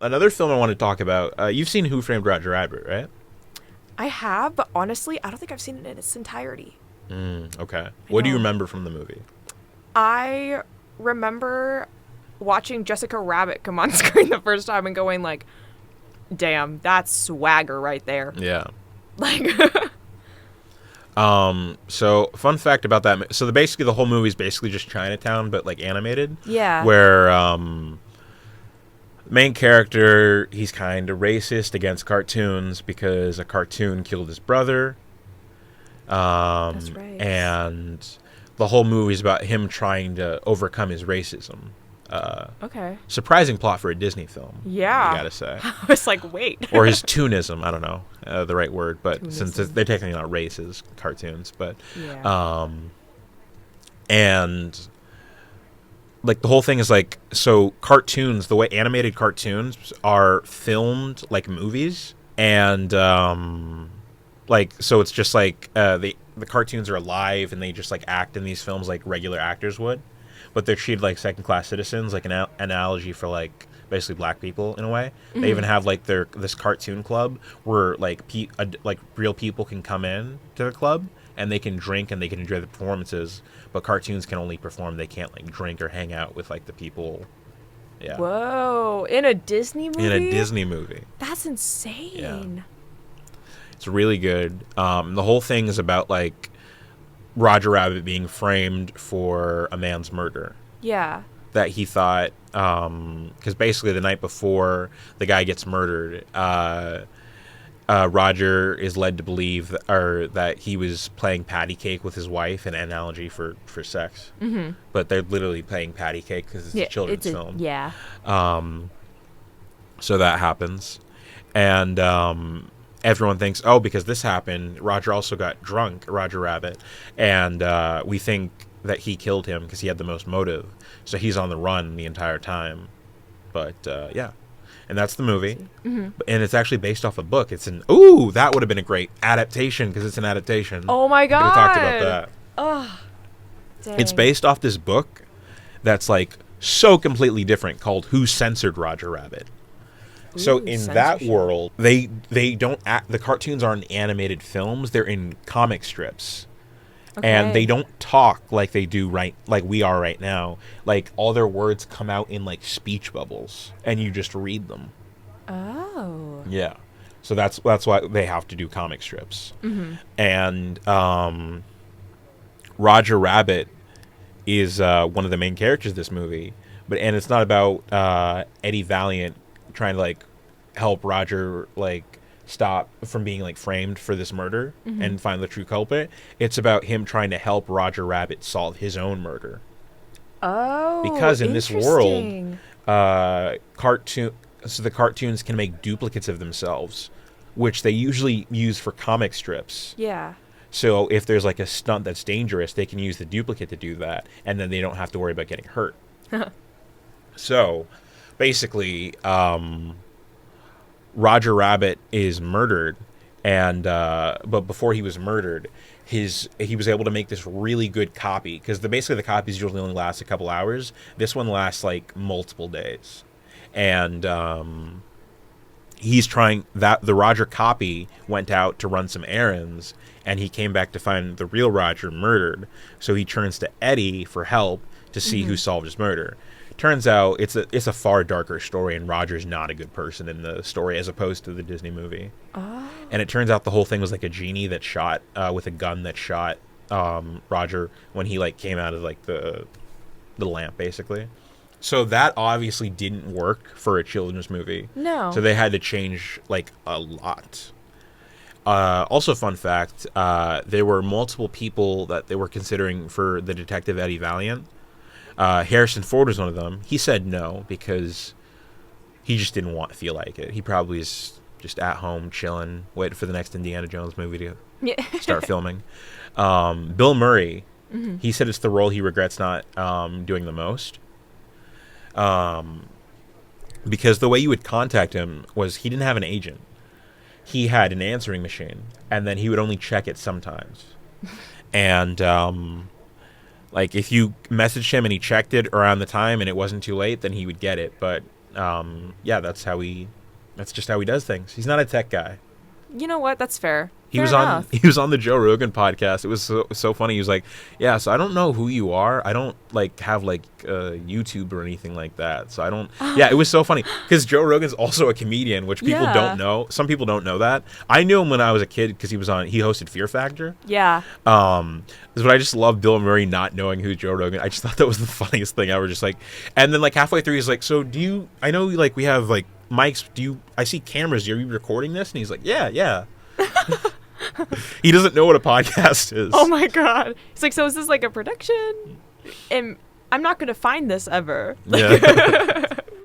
Another film I want to talk about. You've seen Who Framed Roger Rabbit, right? I have, but honestly, I don't think I've seen it in its entirety. Okay. I What do you know. remember from the movie? I remember watching Jessica Rabbit come on screen the first time and going like, "Damn, that's swagger right there." Yeah. Like, So fun fact about that. So basically the whole movie is basically just Chinatown, but like animated. yeah. Where main character, he's kind of racist against cartoons because a cartoon killed his brother. That's right. And the whole movie is about him trying to overcome his racism. Okay. Surprising plot for a Disney film, Yeah. you gotta say. I was like, wait. Or his toonism, I don't know the right word, but since Toonism. they're technically not races, cartoons, but Yeah. and like the whole thing is like, so cartoons, the way animated cartoons are filmed like movies, and like, so it's just like the cartoons are alive and they just like act in these films like regular actors would, but they're treated like second class citizens, like an analogy for like basically black people in a way. They even have like this cartoon club where like like real people can come in to the club and they can drink and they can enjoy the performances, but cartoons can only perform. They can't like drink or hang out with like the people. Yeah. Whoa. In a Disney movie? In a Disney movie. That's insane. It's really good. The whole thing is about like Roger Rabbit being framed for a man's murder Yeah. that he thought, because basically the night before the guy gets murdered, Roger is led to believe that he was playing patty cake with his wife, an analogy for sex. Mm-hmm. But they're literally playing patty cake because it's a children's film. Yeah. So that happens. And everyone thinks, oh, because this happened, Roger also got drunk, Roger Rabbit. And we think that he killed him because he had the most motive. So he's on the run the entire time. But yeah. And that's the movie. Mm-hmm. And it's actually based off a book. It's an... Ooh, that would have been a great adaptation because it's an adaptation. Oh my god. We talked about that. Oh, dang. It's based off this book that's like so completely different called Who Censored Roger Rabbit. So Ooh, in that censorship. world, they don't act, the cartoons aren't animated films, they're in comic strips. And they Okay. don't talk like they do like we are right now. Like all their words come out in like speech bubbles and you just read them. Oh. Yeah. So that's why they have to do comic strips. Mm-hmm. And Roger Rabbit is one of the main characters of this movie, and it's not about Eddie Valiant trying to like help Roger like stop from being like framed for this murder and find the true culprit. It's about him trying to help Roger Rabbit solve his own murder. Oh. Because in this world, interesting. the cartoons can make duplicates of themselves, which they usually use for comic strips. Yeah. So if there's like a stunt that's dangerous, they can use the duplicate to do that, and then they don't have to worry about getting hurt. So basically, Roger Rabbit is murdered, and but before he was murdered, he was able to make this really good copy because basically the copies usually only last a couple hours. This one lasts like multiple days, and he's trying that the Roger copy went out to run some errands, and he came back to find the real Roger murdered. So he turns to Eddie for help to see who solved his murder. Turns out it's a far darker story, and Roger's not a good person in the story as opposed to the Disney movie. Oh. And it turns out the whole thing was like a genie that shot with a gun that shot Roger when he like came out of like the lamp basically. So that obviously didn't work for a children's movie. No. So they had to change like a lot. Also, fun fact: there were multiple people that they were considering for the detective Eddie Valiant. Harrison Ford was one of them. He said no because he just didn't feel like it. He probably is just at home chilling, waiting for the next Indiana Jones movie to Yeah. start filming. Bill Murray, he said it's the role he regrets not doing the most. Because the way you would contact him was he didn't have an agent. He had an answering machine, and then he would only check it sometimes. And like if you messaged him and he checked it around the time and it wasn't too late, then he would get it. But yeah, that's just how he does things. He's not a tech guy. You know what? That's fair. He Fair was enough. on he was on the Joe Rogan podcast. It was so funny. He was like, "Yeah, so I don't know who you are. I don't like have like YouTube or anything like that. So I don't." Yeah, it was so funny because Joe Rogan's also a comedian, which people Yeah. don't know. Some people don't know that. I knew him when I was a kid because he hosted Fear Factor. Yeah. But I just love Bill Murray not knowing who Joe Rogan. I just thought that was the funniest thing ever. Just like, and then like halfway through, he's like, "So do you? I know like we have like mics. Do you? I see cameras. Are you recording this?" And he's like, "Yeah, yeah." He doesn't know what a podcast is. Oh my god. It's like, so is this like a production? And I'm not gonna find this ever. Yeah.